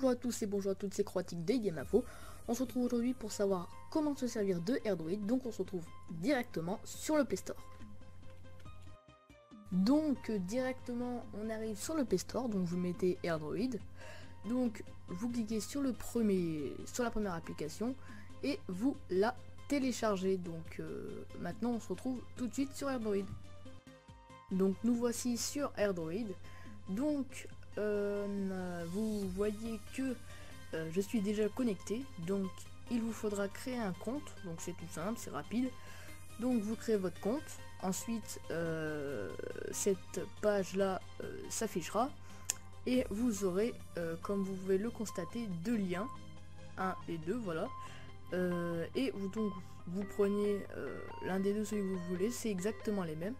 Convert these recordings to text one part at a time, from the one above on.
Bonjour à tous et bonjour à toutes, c'est Croatic des Game Info. On se retrouve aujourd'hui pour savoir comment se servir de AirDroid. Donc on se retrouve directement sur le Play Store. Donc directement on arrive sur le Play Store, donc vous mettez AirDroid. Donc vous cliquez sur la première application et vous la téléchargez. Donc maintenant on se retrouve tout de suite sur AirDroid. Donc nous voici sur AirDroid. Donc vous voyez que je suis déjà connecté, donc il vous faudra créer un compte. Donc c'est tout simple, c'est rapide. Donc vous créez votre compte, ensuite cette page là s'affichera et vous aurez comme vous pouvez le constater deux liens, 1 et 2, voilà. Et vous prenez l'un des deux, celui que vous voulez, c'est exactement les mêmes.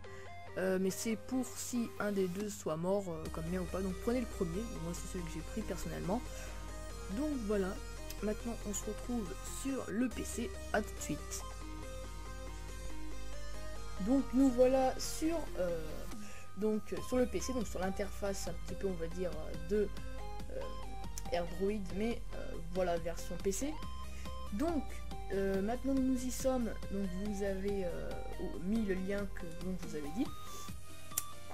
Mais c'est pour si un des deux soit mort comme mien ou pas, donc prenez le premier. Moi c'est celui que j'ai pris personnellement. Donc voilà, maintenant on se retrouve sur le PC, à tout de suite. Donc nous voilà sur le PC, donc sur l'interface un petit peu on va dire de AirDroid, mais voilà, version PC. Donc maintenant nous y sommes, donc vous avez mis le lien que je vous avais dit,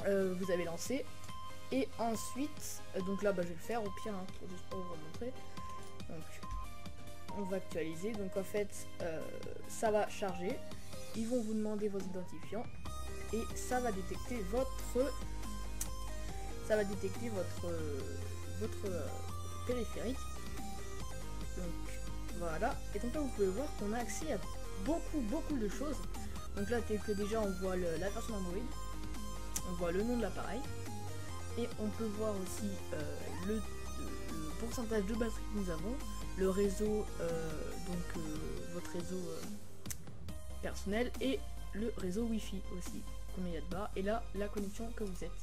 vous avez lancé, et ensuite donc là je vais le faire au pire, hein, pour juste pour vous montrer. Donc on va actualiser, donc en fait ça va charger, ils vont vous demander vos identifiants et ça va détecter votre périphérique. Donc voilà, et donc là vous pouvez voir qu'on a accès à beaucoup de choses. Donc là tel que déjà on voit la version Android, on voit le nom de l'appareil, et on peut voir aussi le pourcentage de batterie que nous avons, le réseau, votre réseau personnel, et le réseau Wi-Fi aussi, combien il y a de barres, et là la connexion que vous êtes.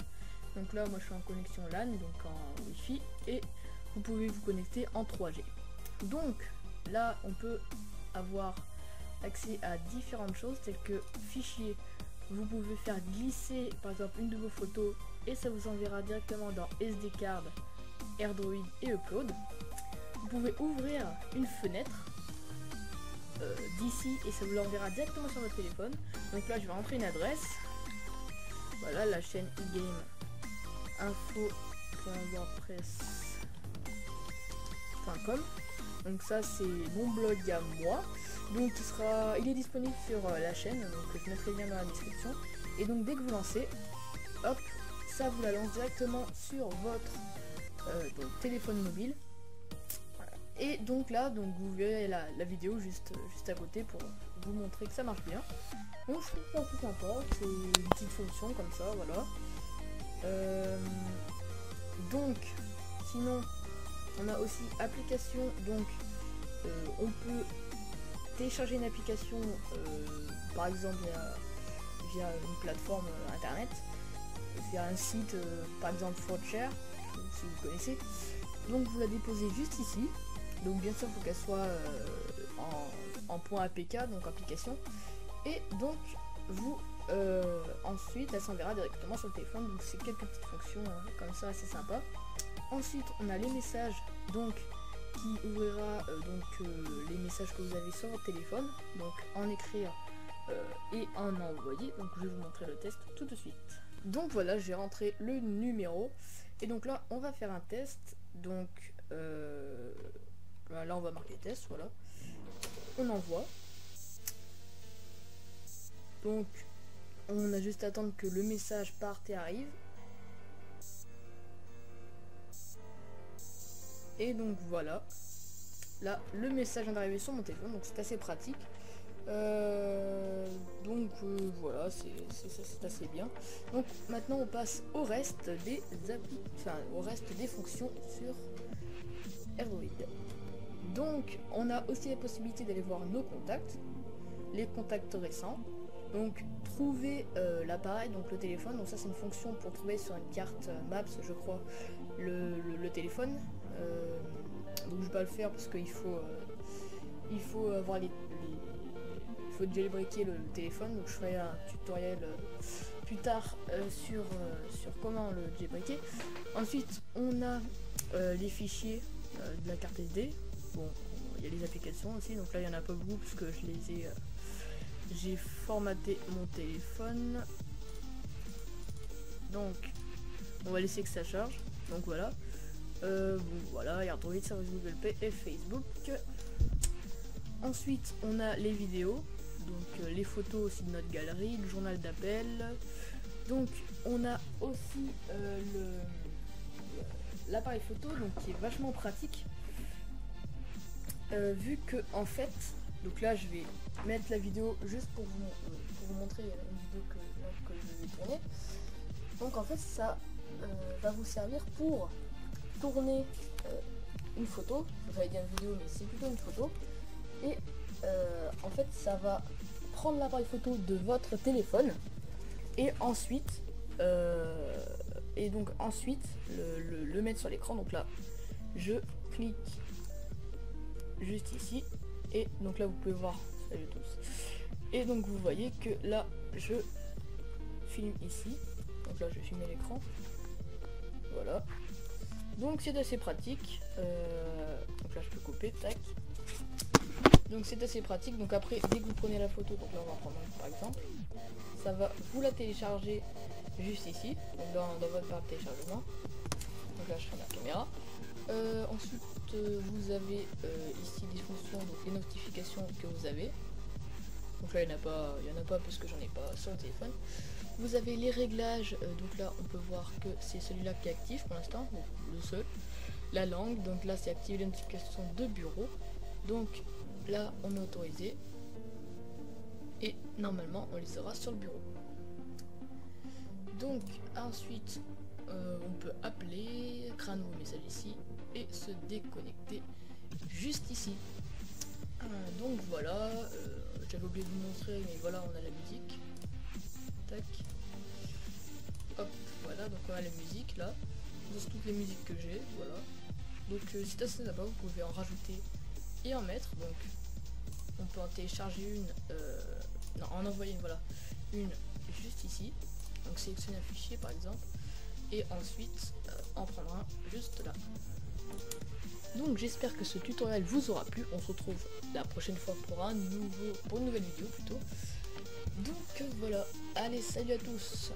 Donc là moi je suis en connexion LAN, donc en Wi-Fi, et vous pouvez vous connecter en 3G. Donc là on peut avoir accès à différentes choses telles que fichiers. Vous pouvez faire glisser par exemple une de vos photos et ça vous enverra directement dans SD card, AirDroid et Upload. Vous pouvez ouvrir une fenêtre d'ici et ça vous l'enverra directement sur votre téléphone. Donc là je vais rentrer une adresse, voilà, la chaîne e-game info.wordpress.com. donc ça c'est mon blog à moi, donc il est disponible sur la chaîne, donc je mettrai le lien dans la description. Et donc dès que vous lancez, hop, ça vous la lance directement sur votre téléphone mobile. Voilà. Et donc là vous verrez la vidéo juste à côté pour vous montrer que ça marche bien. Donc je trouve ça assez sympa, c'est une petite fonction comme ça, voilà. Donc sinon on a aussi application, donc on peut télécharger une application par exemple via une plateforme internet, via un site par exemple Fraudshare, si vous connaissez. Donc vous la déposez juste ici, donc bien sûr il faut qu'elle soit en .apk, donc application, et donc vous ensuite elle s'enverra directement sur le téléphone. Donc c'est quelques petites fonctions comme ça assez sympa. Ensuite on a les messages, donc qui ouvrira les messages que vous avez sur votre téléphone, donc en écrire et en envoyer. Donc je vais vous montrer le test tout de suite. Donc voilà, j'ai rentré le numéro et donc là on va faire un test. Donc là on va marquer test, voilà, on envoie. Donc on a juste à attendre que le message parte et arrive. Et donc voilà, là le message vient d'arriver sur mon téléphone, donc c'est assez pratique. Voilà, c'est assez bien. Donc maintenant on passe au reste des fonctions sur AirDroid. Donc on a aussi la possibilité d'aller voir nos contacts, les contacts récents. Donc trouver l'appareil, donc le téléphone. Donc ça c'est une fonction pour trouver sur une carte Maps, je crois, le téléphone. Donc je vais pas le faire parce qu'il faut avoir il faut jailbreaker le téléphone. Donc je ferai un tutoriel plus tard sur comment le jailbreaker. Ensuite on a les fichiers de la carte SD. Bon, il y a les applications aussi, donc là il y en a pas beaucoup parce que je les ai j'ai formaté mon téléphone. Donc on va laisser que ça charge. Donc voilà. Bon voilà, il y a Android, service Google Pay et Facebook. Ensuite on a les vidéos, donc les photos aussi de notre galerie, le journal d'appel. Donc on a aussi l'appareil photo, donc qui est vachement pratique. Vu que en fait, donc là je vais mettre la vidéo juste pour vous montrer une vidéo que je vais tourner. Donc en fait ça va vous servir pour tourner une photo, j'allais dire une vidéo mais c'est plutôt une photo, et en fait ça va prendre l'appareil photo de votre téléphone et ensuite le mettre sur l'écran. Donc là je clique juste ici et donc là vous pouvez voir, salut tous, et donc vous voyez que là je filme ici, donc là je vais filmer l'écran, voilà, donc c'est assez pratique. Donc là je peux couper, tac, donc c'est assez pratique. Donc après dès que vous prenez la photo, donc là on va prendre par exemple, ça va vous la télécharger juste ici, donc dans votre barre de téléchargement. Donc là je ferme la caméra. Ensuite vous avez ici des fonctions, donc les notifications que vous avez. Donc là il n'y en a pas parce que j'en ai pas sur le téléphone. Vous avez les réglages, donc là on peut voir que c'est celui-là qui est actif pour l'instant, le seul. La langue, donc là c'est activer les notifications de bureau. Donc là on est autorisé et normalement on les aura sur le bureau. Donc ensuite on peut appeler, créer un nouveau message ici et se déconnecter juste ici. Donc voilà, j'avais oublié de vous montrer, mais voilà, on a la musique. Tac. Hop, voilà, donc on a la musique là. Dans toutes les musiques que j'ai, voilà. Donc c'est assez sympa, vous pouvez en rajouter et en mettre. Donc on peut en télécharger une, non, en envoyer une, voilà, une juste ici. Donc sélectionner un fichier par exemple. Et ensuite en prendre un juste là. Donc j'espère que ce tutoriel vous aura plu. On se retrouve la prochaine fois pour une nouvelle vidéo plutôt. Donc voilà, allez, salut à tous.